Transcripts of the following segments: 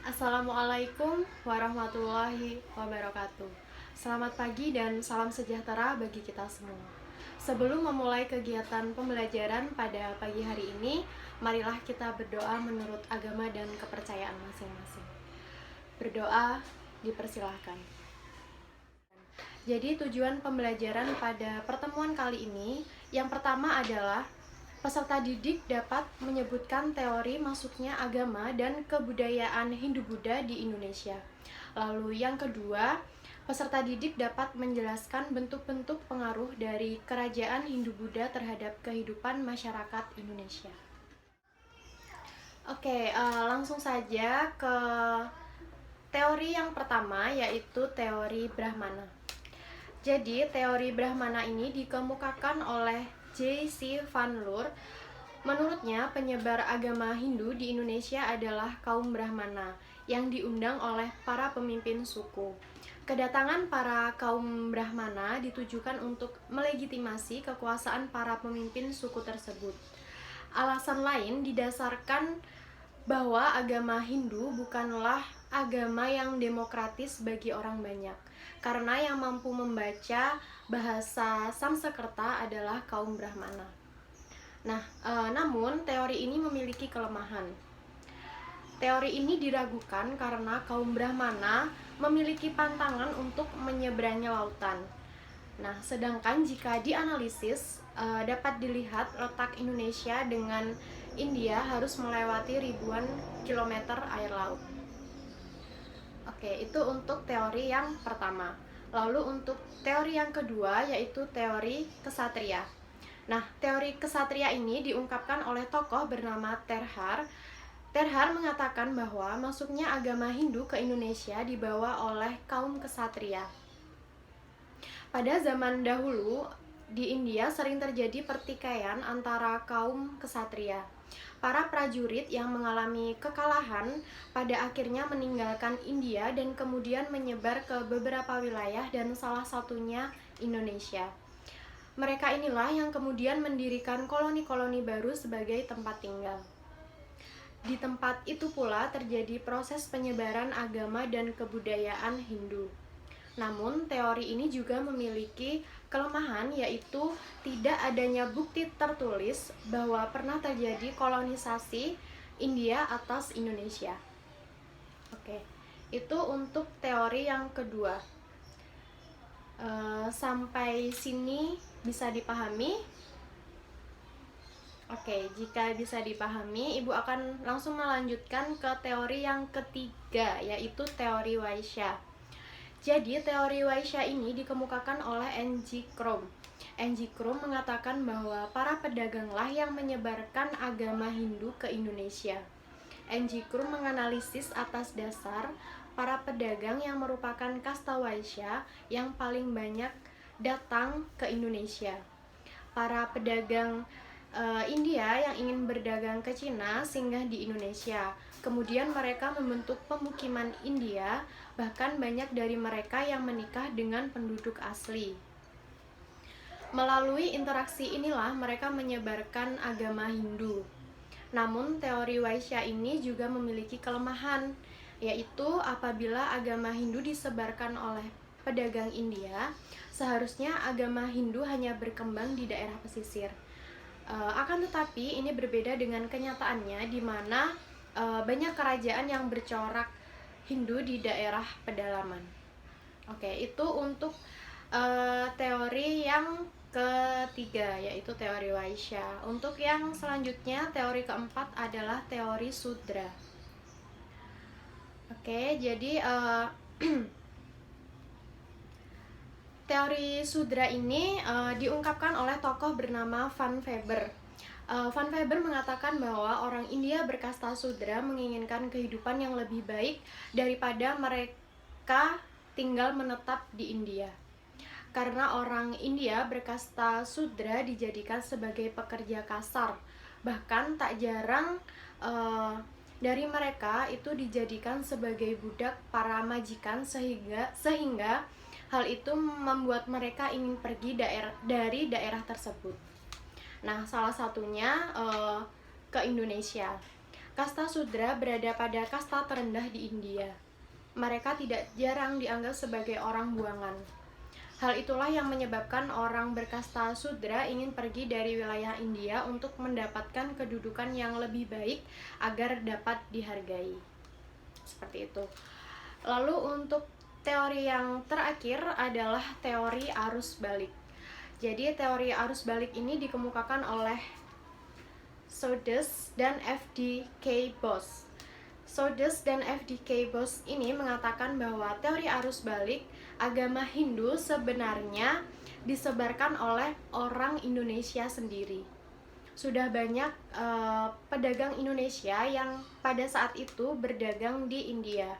Assalamualaikum warahmatullahi wabarakatuh. Selamat pagi dan salam sejahtera bagi kita semua. Sebelum memulai kegiatan pembelajaran pada pagi hari ini, marilah kita berdoa menurut agama dan kepercayaan masing-masing. Berdoa dipersilahkan. Jadi tujuan pembelajaran pada pertemuan kali ini, yang pertama adalah peserta didik dapat menyebutkan teori masuknya agama dan kebudayaan Hindu-Buddha di Indonesia. Lalu yang kedua, peserta didik dapat menjelaskan bentuk-bentuk pengaruh dari kerajaan Hindu-Buddha terhadap kehidupan masyarakat Indonesia. Oke, langsung saja ke teori yang pertama, yaitu teori Brahmana. Jadi, teori Brahmana ini dikemukakan oleh J.C. Van Leur. Menurutnya, penyebar agama Hindu di Indonesia adalah kaum Brahmana yang diundang oleh para pemimpin suku. Kedatangan para kaum Brahmana ditujukan untuk melegitimasi kekuasaan para pemimpin suku tersebut. Alasan lain didasarkan bahwa agama Hindu bukanlah agama yang demokratis bagi orang banyak, karena yang mampu membaca bahasa Sanskerta adalah kaum Brahmana. Namun teori ini memiliki kelemahan. Teori ini diragukan karena kaum Brahmana memiliki pantangan untuk menyeberangi lautan. Sedangkan jika dianalisis, dapat dilihat letak Indonesia dengan India harus melewati ribuan kilometer air laut. Oke, itu untuk teori yang pertama. Lalu untuk teori yang kedua, yaitu teori kesatria. Teori kesatria ini diungkapkan oleh tokoh bernama Terhar. Terhar mengatakan bahwa masuknya agama Hindu ke Indonesia dibawa oleh kaum kesatria. Pada zaman dahulu, di India sering terjadi pertikaian antara kaum kesatria. Para prajurit yang mengalami kekalahan pada akhirnya meninggalkan India dan kemudian menyebar ke beberapa wilayah dan salah satunya Indonesia. Mereka inilah yang kemudian mendirikan koloni-koloni baru sebagai tempat tinggal. Di tempat itu pula terjadi proses penyebaran agama dan kebudayaan Hindu. Namun, teori ini juga memiliki kelemahan, yaitu tidak adanya bukti tertulis bahwa pernah terjadi kolonisasi India atas Indonesia. Oke, itu untuk teori yang kedua. Sampai sini bisa dipahami? Oke, jika bisa dipahami, Ibu akan langsung melanjutkan ke teori yang ketiga, yaitu teori Waisya. Jadi, teori Waisya ini dikemukakan oleh N.G. Krom. N.G. Krom mengatakan bahwa para pedaganglah yang menyebarkan agama Hindu ke Indonesia. N.G. Krom menganalisis atas dasar para pedagang yang merupakan kasta Waisya yang paling banyak datang ke Indonesia. Para pedagang India yang ingin berdagang ke Cina singgah di Indonesia. Kemudian mereka membentuk pemukiman India, bahkan banyak dari mereka yang menikah dengan penduduk asli. Melalui interaksi inilah mereka menyebarkan agama Hindu. Namun teori Waisya ini juga memiliki kelemahan, yaitu apabila agama Hindu disebarkan oleh pedagang India, seharusnya agama Hindu hanya berkembang di daerah pesisir. Akan tetapi ini berbeda dengan kenyataannya, di mana banyak kerajaan yang bercorak Hindu di daerah pedalaman. Oke, itu untuk teori yang ketiga, yaitu teori Waisya. Untuk yang selanjutnya, teori keempat adalah teori Sudra. Oke, jadi teori Sudra ini diungkapkan oleh tokoh bernama Van Weber. Van Weber mengatakan bahwa orang India berkasta Sudra menginginkan kehidupan yang lebih baik daripada mereka tinggal menetap di India. Karena orang India berkasta Sudra dijadikan sebagai pekerja kasar. Bahkan tak jarang dari mereka itu dijadikan sebagai budak para majikan sehingga hal itu membuat mereka ingin pergi dari daerah tersebut. Salah satunya ke Indonesia. kasta Sudra berada pada kasta terendah di India. Mereka tidak jarang dianggap sebagai orang buangan. Hal itulah yang menyebabkan orang berkasta Sudra ingin pergi dari wilayah India untuk mendapatkan kedudukan yang lebih baik agar dapat dihargai. Seperti itu. Lalu untuk teori yang terakhir adalah teori arus balik. Jadi teori arus balik ini dikemukakan oleh Sodus dan F.D.K. Bose. Sodus dan F.D.K. Bose ini mengatakan bahwa teori arus balik agama Hindu sebenarnya disebarkan oleh orang Indonesia sendiri. Sudah banyak pedagang Indonesia yang pada saat itu berdagang di India.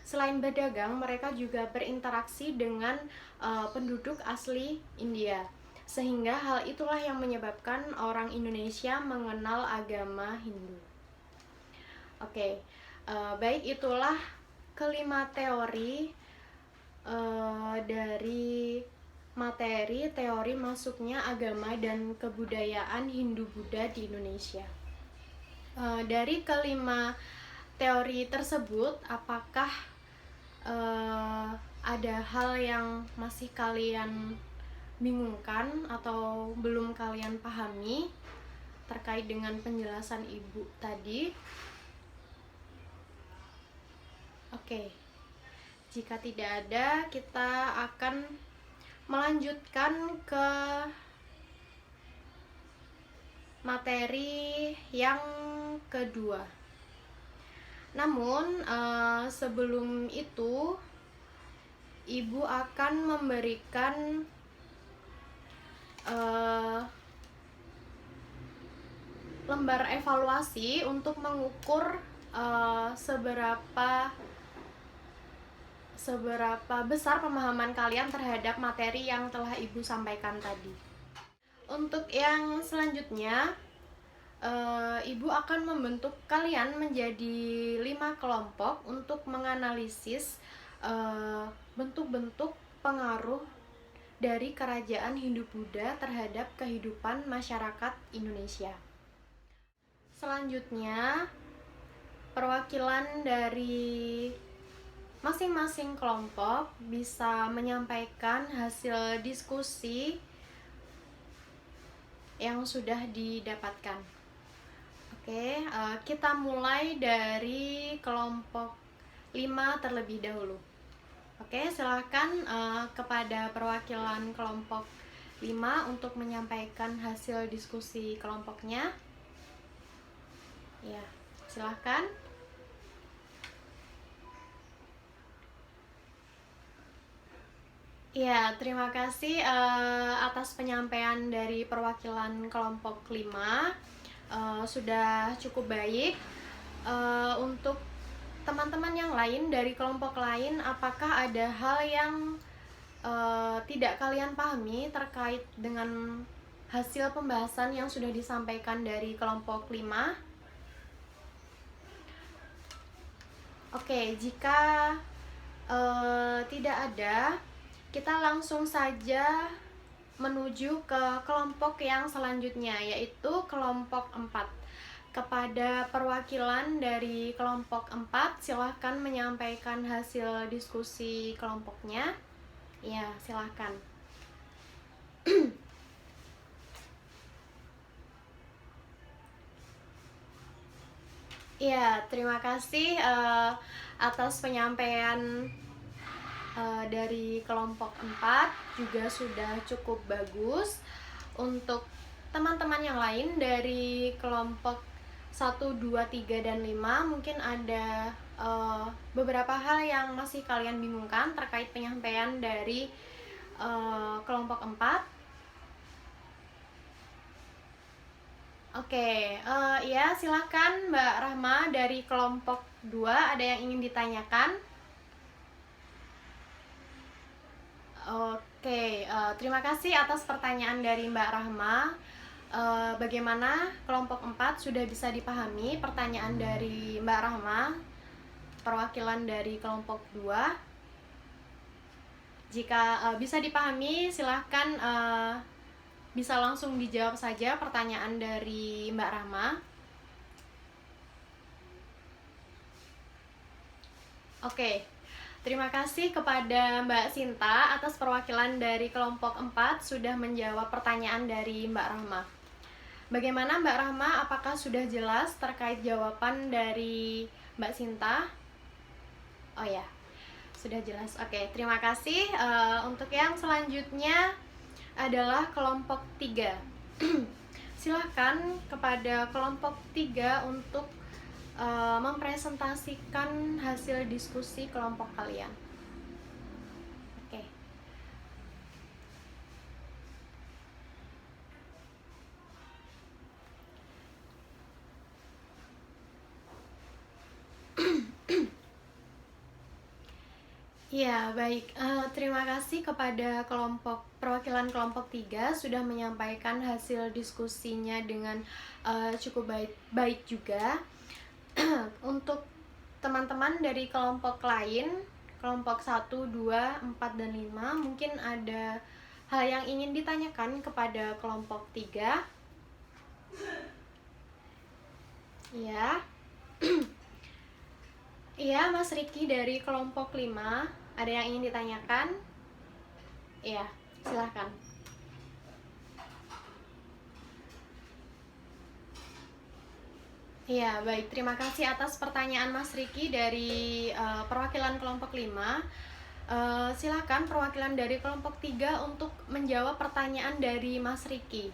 Selain berdagang, mereka juga berinteraksi dengan penduduk asli India. Sehingga hal itulah yang menyebabkan orang Indonesia mengenal agama Hindu. Oke, baik, itulah kelima teori dari materi teori masuknya agama dan kebudayaan Hindu-Buddha di Indonesia. Dari kelima teori tersebut, apakah ada hal yang masih kalian bingungkan atau belum kalian pahami terkait dengan penjelasan ibu tadi? Oke, jika tidak ada, kita akan melanjutkan ke materi yang kedua. Namun sebelum itu, ibu akan memberikan lembar evaluasi untuk mengukur seberapa besar pemahaman kalian terhadap materi yang telah ibu sampaikan tadi. Untuk yang selanjutnya, ibu akan membentuk kalian menjadi 5 kelompok untuk menganalisis bentuk-bentuk pengaruh dari kerajaan Hindu-Buddha terhadap kehidupan masyarakat Indonesia. Selanjutnya, perwakilan dari masing-masing kelompok bisa menyampaikan hasil diskusi yang sudah didapatkan. Oke, kita mulai dari kelompok 5 terlebih dahulu. Oke, silakan kepada perwakilan kelompok 5 untuk menyampaikan hasil diskusi kelompoknya. Ya, silakan. Ya, terima kasih atas penyampaian dari perwakilan kelompok 5. Sudah cukup baik. Untuk teman-teman yang lain dari kelompok lain, apakah ada hal yang tidak kalian pahami terkait dengan hasil pembahasan yang sudah disampaikan dari kelompok 5? Oke, jika tidak ada, kita langsung saja menuju ke kelompok yang selanjutnya, yaitu kelompok 4. Kepada perwakilan dari kelompok 4, silahkan menyampaikan hasil diskusi kelompoknya. Ya, silahkan. Ya, terima kasih atas penyampaian dari kelompok 4, juga sudah cukup bagus. Untuk teman-teman yang lain dari kelompok 1, 2, 3, dan 5, mungkin ada beberapa hal yang masih kalian bingungkan terkait penyampaian dari kelompok 4. Oke, ya, silakan Mbak Rahma dari kelompok 2, ada yang ingin ditanyakan? Oke, terima kasih atas pertanyaan dari Mbak Rahma. Bagaimana kelompok 4 sudah bisa dipahami pertanyaan dari Mbak Rahma, perwakilan dari kelompok 2? Jika bisa dipahami, silahkan bisa langsung dijawab saja pertanyaan dari Mbak Rahma. Oke, terima kasih kepada Mbak Sinta atas perwakilan dari kelompok 4 sudah menjawab pertanyaan dari Mbak Rahma. Bagaimana Mbak Rahma, apakah sudah jelas terkait jawaban dari Mbak Sinta? Oh ya, sudah jelas. Oke, terima kasih. Untuk yang selanjutnya adalah kelompok 3. Silahkan kepada kelompok 3 untuk mempresentasikan hasil diskusi kelompok kalian. Oke. Ya, baik. Terima kasih kepada perwakilan kelompok 3 sudah menyampaikan hasil diskusinya dengan cukup baik juga. Untuk teman-teman dari kelompok lain, kelompok 1, 2, 4, dan 5, mungkin ada hal yang ingin ditanyakan kepada kelompok 3. Ya. Iya, Mas Riki dari kelompok 5, ada yang ingin ditanyakan? Iya, silahkan. Iya, baik. Terima kasih atas pertanyaan Mas Riki dari perwakilan kelompok 5. Silahkan perwakilan dari kelompok 3 untuk menjawab pertanyaan dari Mas Riki.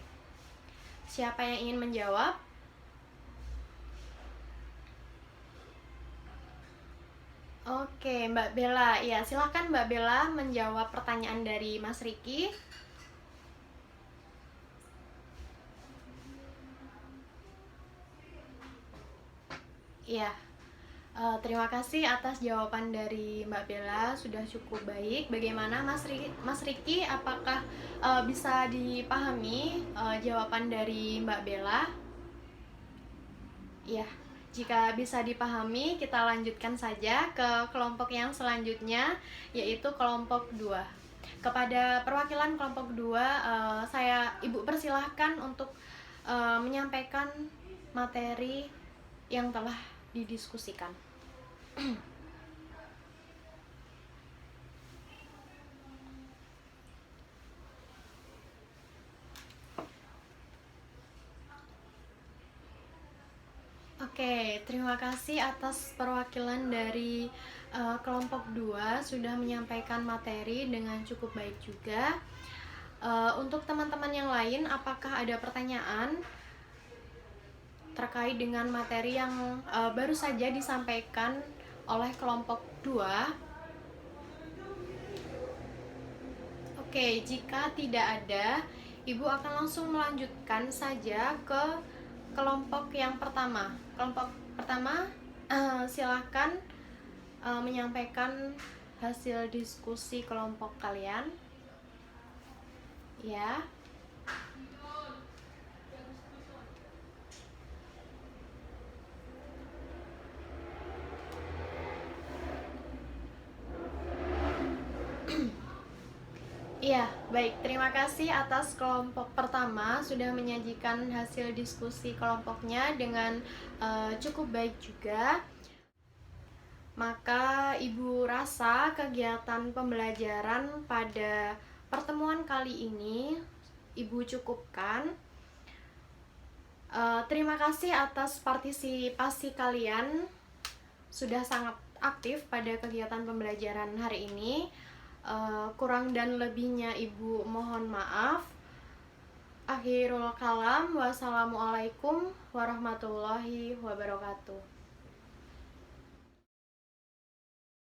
Siapa yang ingin menjawab? Oke, Mbak Bella. Ya, silahkan Mbak Bella menjawab pertanyaan dari Mas Riki. Iya. Terima kasih atas jawaban dari Mbak Bella, sudah cukup baik. Bagaimana Mas Riki, apakah bisa dipahami jawaban dari Mbak Bella? Ya, jika bisa dipahami, kita lanjutkan saja ke kelompok yang selanjutnya, yaitu kelompok 2. Kepada perwakilan kelompok 2, Ibu persilahkan untuk menyampaikan materi yang telah didiskusikan. Oke, terima kasih atas perwakilan dari kelompok 2 sudah menyampaikan materi dengan cukup baik juga. Untuk teman-teman yang lain, apakah ada pertanyaan terkait dengan materi yang baru saja disampaikan oleh kelompok 2? Oke, jika tidak ada, Ibu akan langsung melanjutkan saja ke kelompok yang pertama. Kelompok pertama, silahkan menyampaikan hasil diskusi kelompok kalian. Ya. Iya, baik. Terima kasih atas kelompok pertama sudah menyajikan hasil diskusi kelompoknya dengan cukup baik juga. Maka Ibu rasa kegiatan pembelajaran pada pertemuan kali ini Ibu cukupkan. Terima kasih atas partisipasi kalian, sudah sangat aktif pada kegiatan pembelajaran hari ini. Kurang dan lebihnya Ibu mohon maaf. Akhirul kalam, wassalamualaikum warahmatullahi wabarakatuh.